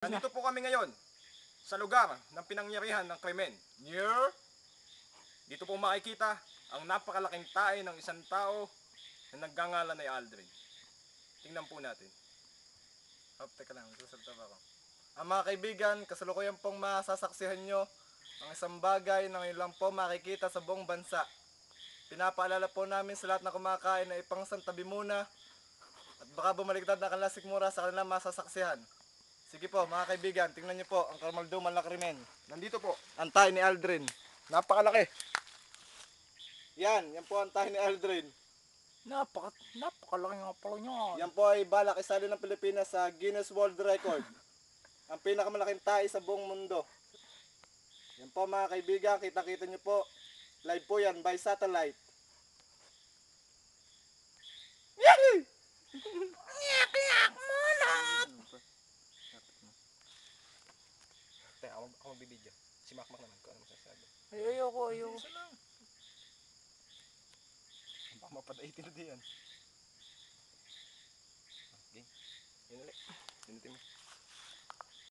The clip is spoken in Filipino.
Nandito po kami ngayon sa lugar ng pinangyarihan ng krimen. Dito po makikita ang napakalaking tae ng isang tao na nagngangalan ay Aldrin. Tingnan po natin. Teka lang, susulta pa ako. Mga kaibigan, kasalukuyan pong masasaksihan nyo ang isang bagay na ngayon lang po makikita sa buong bansa. Pinapaalala po namin sa lahat na kumakain na ipangsantabi muna at baka bumaligtad na kanilang sikmura sa kanilang masasaksihan. Sige po mga kaibigan, tingnan nyo po ang kamalduman na krimen. Nandito po. Ang tayo ni Aldrin. Napakalaki. Yan po ang tayo ni Aldrin. Napakalaki nga pala niya. Yan po ay balak isali ng Pilipinas sa Guinness World Record. Ang pinakamalaking tae sa buong mundo. Yan po mga kaibigan, kita-kita nyo po. Live po yan by satellite. Yay! Nyak muna. Teka, ako magbibideo. Si Makmak naman ko ano masasabi. Ayoko. Isa lang. Baka mapadaitin na diyan. Okay. Yun ulit. Pinutin mo.